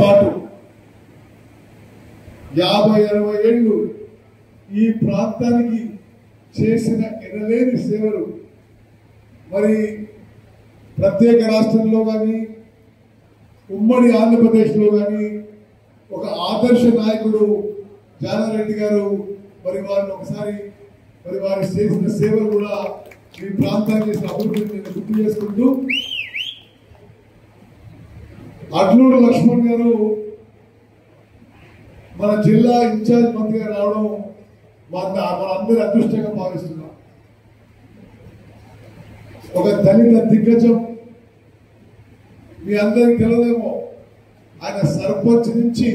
పాటు 50-60 ఏళ్ళు ఈ ప్రాంతానికి చేసిన ఎనలేని సేవలు మరి ప్రత్యేక రాష్ట్రంలో కానీ ఉమ్మడి ఆంధ్రప్రదేశ్లో కానీ ఒక ఆదర్శ నాయకుడు జానారెడ్డి గారు మరి వారిని ఒకసారి మరి వారు చేసిన సేవలు కూడా ఈ ప్రాంతానికి చేసిన అభివృద్ధిని నేను గుర్తు చేసుకుంటూ అడ్లూరు లక్ష్మణ్ గారు మన జిల్లా ఇన్ఛార్జ్ మంత్రిగా రావడం మనందరి అదృష్టంగా భావిస్తున్నాం. ఒక దళిత దిగ్గజం, మీ అందరికి తెలియదేమో, ఆయన సర్పంచ్ నుంచి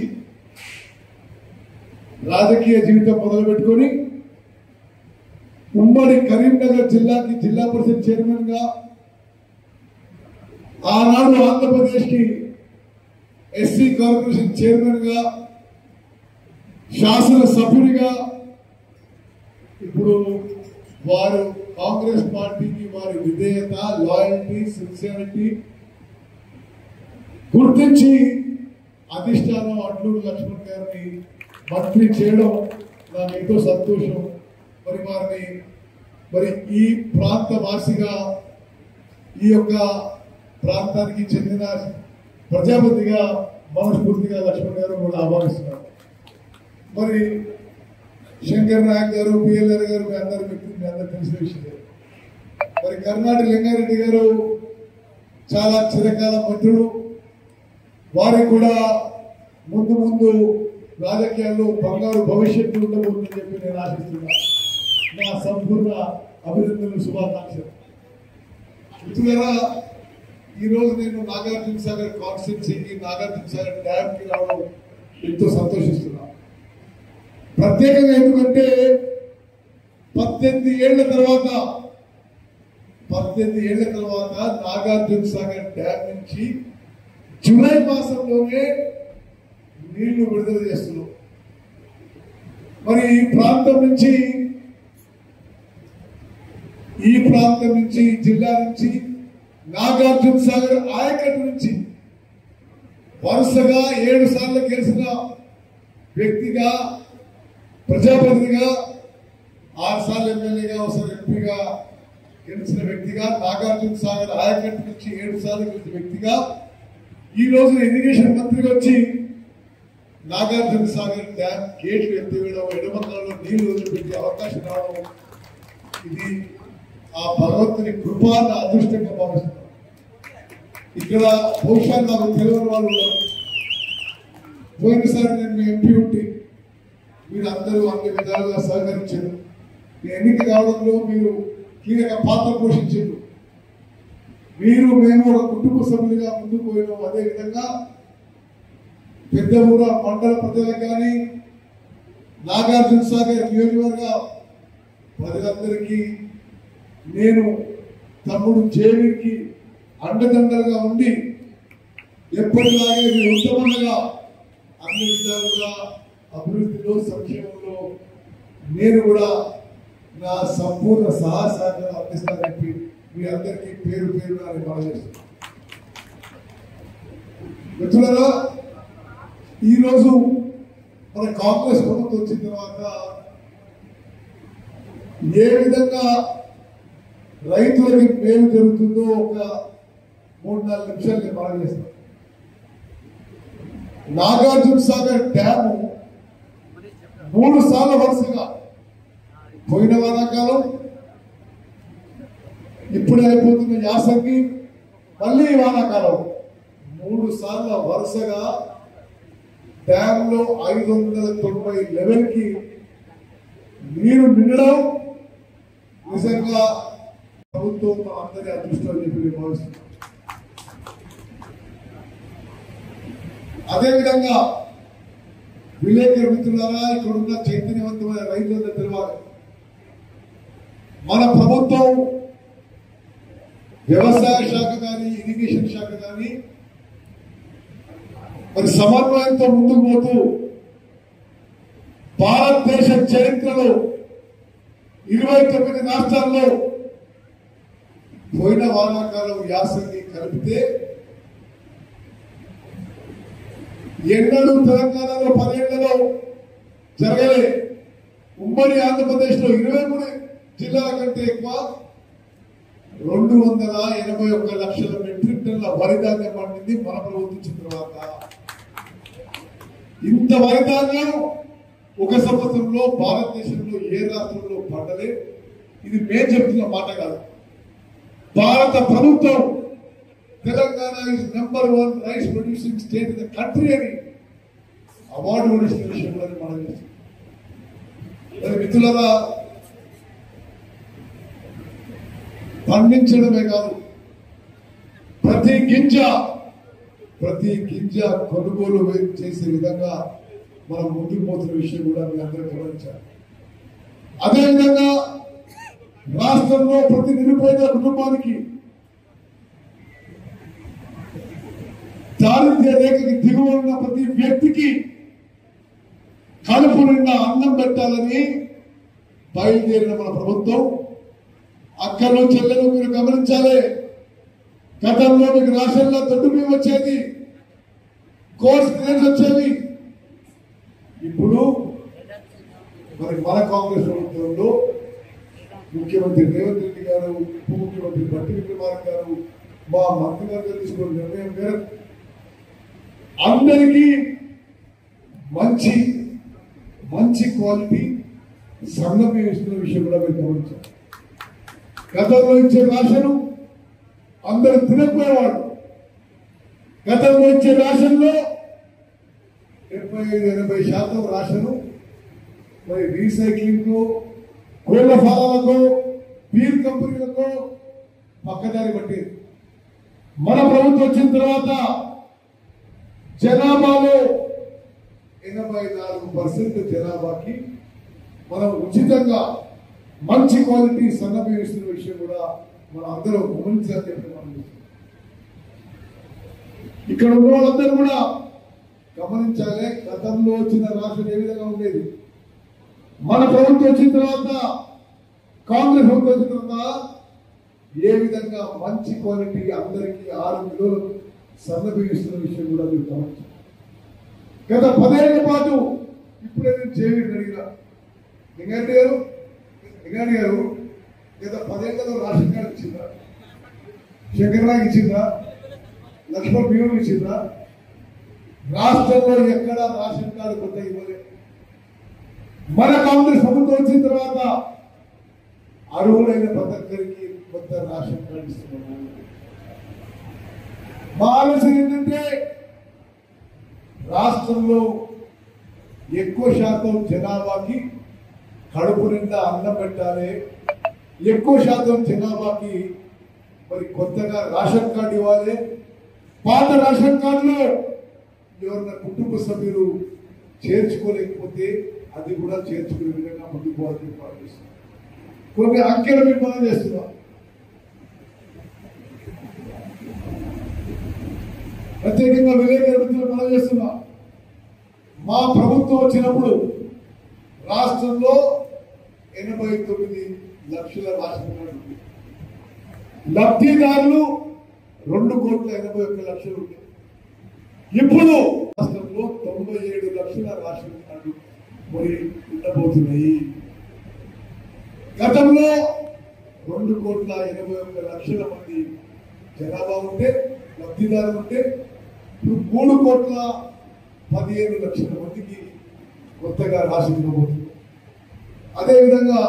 రాజకీయ జీవితం మొదలు పెట్టుకొని ఉమ్మడి కరీంనగర్ జిల్లాకి జిల్లా పరిషత్ చైర్మన్ గా, ఆనాడు ఆంధ్రప్రదేశ్ కి ఎస్సీ కార్పొరేషన్ చైర్మన్ గా, శాసన సభ్యుడిగా, ఇప్పుడు వారు కాంగ్రెస్ పార్టీకి వారి విధేయత, లాయల్టీ, సిన్సియారిటీ గుర్తించి అధిష్టానం అడ్లూరు లక్ష్మణ్ గారిని మంత్రి చేయడం నాకు ఎంతో సంతోషం. మరి వారిని మరి ఈ ప్రాంత వాసిగా, ఈ యొక్క ప్రాంతానికి చెందిన ప్రజాపతిగా మనస్ఫూర్తిగా లక్ష్మణ్ గారు కూడా ఆహ్వానిస్తున్నారు. మరి శంకర్ నాయక్ గారు, పిఎల్ఆర్ గారు మీ అందరూ తెలిసిన విషయం. మరి కర్ణాటి లింగారెడ్డి గారు చాలా చిరకాల మిత్రుడు. వారికి కూడా ముందు ముందు రాజకీయాల్లో బంగారు భవిష్యత్తు ఉండబోతుందని చెప్పి నేను ఆశిస్తున్నా. నా సంపూర్ణ అభినందనలు, శుభాకాంక్షలు. మిత్రులారా, ఈరోజు నేను నాగార్జున సాగర్ కాన్స్టిట్యున్సీకి, నాగార్జున సాగర్ డ్యామ్కి రావడం ఎంతో సంతోషిస్తున్నా. ప్రత్యేకంగా ఎందుకంటే 18 ఏళ్ల తర్వాత నాగార్జున సాగర్ డ్యామ్ నుంచి జూలై మాసంలోనే నీళ్లు విడుదల చేస్తున్నాం. మరి ఈ ప్రాంతం నుంచి జిల్లా నుంచి నాగార్జున సాగర్ ఆయకట్టు నుంచి వరుసగా 7 సార్లు గెలిచిన వ్యక్తిగా, ప్రజాప్రతినిధిగా, 6 సార్లు ఎమ్మెల్యేగా, ఒకసారి ఎంపీగా గెలిచిన వ్యక్తిగా, నాగార్జున సాగర్ ఆయకట్టు నుంచి 7 సార్లు గెలిచిన వ్యక్తిగా ఈ రోజు ఇరిగేషన్ మంత్రిగా వచ్చి నాగార్జున సాగర్ డ్యామ్ గేట్లు ఎత్తివేయడం, ఎడమకాలలో నీళ్లు వదిలిపెట్టే అవకాశం రావడం, ఇది ఆ భగవంతుని కృపా, అదృష్టంగా భావిస్తున్నాం. ఇక్కడ బహుశా నాకు తెలియని వాళ్ళు ఉన్నారు. పోయినసారి నేను మీ ఎంపీ ఉంటే మీరు అందరూ అన్ని విధాలుగా సహకరించారు. మీ ఎన్నిక కావడంలో మీరు కీలక పాత్ర పోషించారు. మేము ఒక కుటుంబ సభ్యులుగా ముందుకు పోయినాం. అదేవిధంగా పెద్దమూర మండల ప్రజలకు కానీ, నాగార్జున సాగర్ నియోజకవర్గ ప్రజలందరికీ నేను తమ్ముడు జేవీకి అండదండలుగా ఉండి ఎప్పటిలాగే మీ ఉత్తమంగా అన్ని విధాలుగా అభివృద్ధిలో, సంక్షేమంలో నేను కూడా నా సంపూర్ణ సహకారం అందిస్తానని చెప్పి మీ అందరికీ పేరు నేను భావిస్తున్నాను. మిత్రులారా, ఈరోజు మన కాంగ్రెస్ ప్రభుత్వం వచ్చిన తర్వాత ఏ విధంగా రైతులకి మేలు జరుగుతుందో ఒక 3-4 నిమిషాలు నేను మనం చేస్తాను. నాగార్జున సాగర్ డ్యాము 3 సార్లు వరుసగా, పోయిన వానాకాలం, ఇప్పుడే అయిపోతున్న యాసంగి, మళ్ళీ వానాకాలం 3 సార్ల వరుసగా డ్యామ్ లో 590 లెవెల్కి నీరు నిండడం నిజంగా ప్రభుత్వం అందరి అదృష్టం చెప్పి భావిస్తున్నాం. అదేవిధంగా విలేకరు మిత్రులారా, ఇక్కడున్న చైతన్యవంతమైన రైతులందరూ తెలియాలి, మన ప్రభుత్వం వ్యవసాయ శాఖ కానీ, ఇరిగేషన్ శాఖ కానీ మరి సమన్వయంతో ముందుకు పోతూ భారతదేశ చరిత్రలో 29 రాష్ట్రాల్లో పోయిన వానాకాలం యాసంగి కలిపితే ఎన్నడూ తెలంగాణలో 10 ఏళ్లలో జరగలే. ఉమ్మడి ఆంధ్రప్రదేశ్లో 23 జిల్లాల కంటే ఎక్కువ 281 లక్షల మెట్రిక్ టన్నుల వరి ధాన్యం పండింది మన ప్రభుత్వం వచ్చిన తర్వాత. ఇంత వరి ధాన్యం ఒక సంవత్సరంలో భారతదేశంలో ఏ రాష్ట్రంలో పండలే. ఇది మేము చెప్తున్న మాట కాదు. భారత ప్రభుత్వం Telangana is #1 rice producing state in the country అని అవార్డు ఓడిసిన విషయంలో మనం చేస్తాం. మిత్రులారా, పండించడమే కాదు, ప్రతి గింజ కొనుగోలు చేసే విధంగా మనం ముందుకు పోతున్న విషయం కూడా మీ అందరూ గమనించాలి. అదేవిధంగా రాష్ట్రంలో ప్రతి నిరుపేద కుటుంబానికి దారిద్ర్య రేఖకి దిగువ ఉన్న ప్రతి వ్యక్తికి కడుపు నిండా అన్నం పెట్టాలని బయలుదేరిన మన ప్రభుత్వం. అక్కలు చెల్లెలు మీరు గమనించాలి. గతంలో మీకు రాష్ట్రంలో దొడ్డు బియ్యం వచ్చేది, కోర్స్ గ్రేడ్స్ వచ్చేవి. ఇప్పుడు మరి మన కాంగ్రెస్ ప్రభుత్వంలో ముఖ్యమంత్రి రేవంత్ రెడ్డి గారు, ఉప ముఖ్యమంత్రి బట్టి విక్రమార్క గారు, మా మంత్రి గారు తీసుకున్న నిర్ణయం మేరకు అందరికీ మంచి క్వాలిటీ సంఘం ఇస్తున్న విషయం కూడా మీరు గమనించారు. గతంలో ఇచ్చే రాషను అందరూ తినకపోయేవాడు. గతంలో ఇచ్చే రాషన్లో 75-80% రాషను మరి రీసైక్లింగ్ కు, కోళ్ల ఫారాలకు, బీర్ కంపెనీలకు పక్కదారి పట్టేది. మన ప్రభుత్వం వచ్చిన తర్వాత జనాభాలో 84% జనాభాకి మనం ఉచితంగా మంచి క్వాలిటీ సన్నబియ్యం ఇస్తున్న విషయం కూడా మనం అందరూ గమనించాలని చెప్పి మనం ఇక్కడ ఉన్న వాళ్ళందరూ కూడా గమనించాలి. గతంలో వచ్చిన రాష్ట్రం ఏ విధంగా ఉండేది, మన ప్రభుత్వం వచ్చిన తర్వాత, కాంగ్రెస్ ప్రభుత్వం వచ్చిన తర్వాత ఏ విధంగా మంచి క్వాలిటీ అందరికీ 6 కిలోలు సన్నబియ్యం ఇస్తున్న విషయం కూడా మీరు గమనించాలి. గత 10 ఏళ్ల పాటు ఇప్పుడే నేను జేవీని అడిగినా, లింగారెడ్డి గారు గత 10 ఏళ్లలో రేషన్ కార్డు ఇచ్చిందా, శంకర్రాకి ఇచ్చిందా, లక్ష్మణ్ బియ్యం ఇచ్చిందా? రాష్ట్రంలో ఎక్కడ రేషన్ కార్డు కొత్త ఇవ్వలేదు. మన కాంగ్రెస్ ప్రభుత్వం వచ్చిన తర్వాత అర్హులైన ప్రతి ఒక్కరికి కొత్త రేషన్ కార్డు ఇస్తున్నాము. మా ఆలోచన ఏంటంటే రాష్ట్రంలో ఎక్కువ శాతం జనాభాకి కడుపు నిండా అన్నం పెట్టాలి, ఎక్కువ శాతం జనాభాకి మరి కొత్తగా రేషన్ కార్డు ఇవ్వాలి. పాత రేషన్ కార్డులో ఎవరైనా కుటుంబ సభ్యులు చేర్చుకోలేకపోతే అది కూడా చేర్చుకునే విధంగా ముందుకు పోవాలని భావిస్తున్నాం. కొన్ని అంకెలు మేము మనం చేస్తున్నాం. ప్రత్యేకంగా విలేకరుల మిత్రులు మనం చేస్తున్నాం. మా ప్రభుత్వం వచ్చినప్పుడు రాష్ట్రంలో 89 లక్షల రేషన్ కార్డు ఉంది. లబ్ధిదారులు 2,81,00,000 ఉంది. ఇప్పుడు రాష్ట్రంలో 97 లక్షల రేషన్ కార్డు మరి ఉండబోతున్నాయి. గతంలో 2,81,00,000 మంది జనాభా ఉంటే, లబ్ధిదారులు ఉంటే, ఇప్పుడు 3,15,00,000 మందికి కొత్తగా రేషన్ ఇవ్వబోతుంది. అదేవిధంగా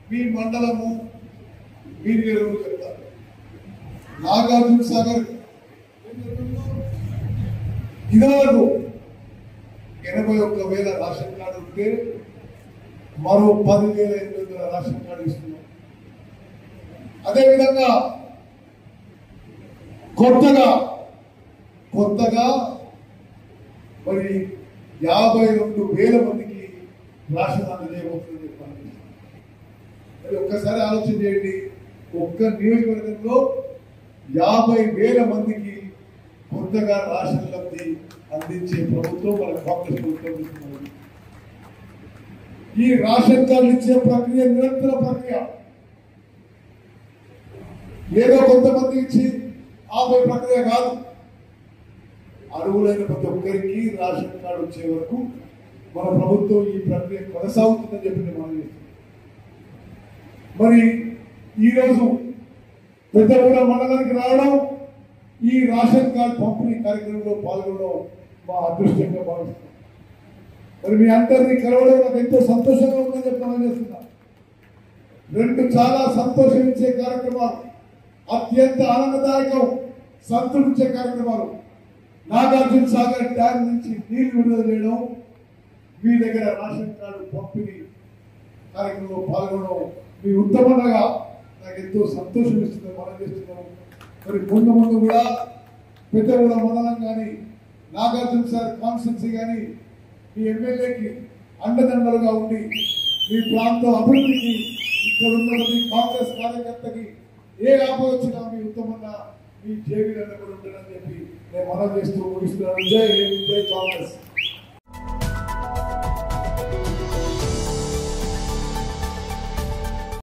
మీ మండలము, మీ చెప్తారు, నాగార్జున సాగర్ ఇదివరకు 81,000 రేషన్ కార్డు ఉంటే మరో 10,800 రేషన్ కార్డు ఇస్తున్నాం. అదేవిధంగా కొత్తగా మరి 52,000 మందికి రేషన్ అందజేయబోతుందని చెప్పాలి. ఒక్కసారి ఆలోచన చేయండి. ఒక్క నియోజకవర్గంలో 50,000 మందికి కొత్తగా రేషన్ లబ్ధి అందించే ప్రభుత్వం మన కాంగ్రెస్ ప్రభుత్వం ఇస్తున్నది. ఈ రేషన్ కార్డు ఇచ్చే ప్రక్రియ నిరంతర ప్రక్రియ. ఏదో కొంతమంది ఇచ్చి ఆపే ప్రక్రియ కాదు. అర్హులైన ప్రతి ఒక్కరికి రేషన్ కార్డు వచ్చే వరకు మన ప్రభుత్వం ఈ ప్రక్రియ కొనసాగుతుందని చెప్పి నేను మనం చేస్తున్నాం. మరి ఈరోజు పెద్దగూడ మండలానికి రావడం, ఈ రేషన్ కార్డు పంపిణీ కార్యక్రమంలో పాల్గొనడం మా అదృష్టంగా భావిస్తున్నాం. మరి మీ అందరినీ కలవడం నాకు ఎంతో సంతోషంగా ఉందని చెప్పి మనం చేస్తున్నాం. రెండు చాలా సంతోషించే కార్యక్రమాలు, అత్యంత ఆనందదాయకం, సంతృప్తించే కార్యక్రమాలు. నాగార్జున సాగర్ డ్యాం నుంచి నీళ్లు విడుదల చేయడం, మీ దగ్గర రేషన్ కార్డు పంపిణీ కార్యక్రమంలో పాల్గొనడం మీ ఉత్తమంగా నాకు ఎంతో సంతోషం ఇస్తుందని మనం చేస్తున్నాం. మరి ముందు కూడా పెద్దగూడ మండలం కానీ నాగార్జున సాగర్ కాన్స్టిట్యున్సీ కానీ మీ ఎమ్మెల్యేకి అండదండలుగా ఉండి మీ ప్రాంతం అభివృద్ధికి, ఇక్కడ ఉన్న మీ కాంగ్రెస్ కార్యకర్తకి ఏ ఆపద వచ్చినా మీ ఉత్తమంగా మీ జేవీలను కూడా ఉండాలని చెప్పి నేను మనం చేస్తూ ముగిస్తున్నాను. జై హింద్, జై కాంగ్రెస్.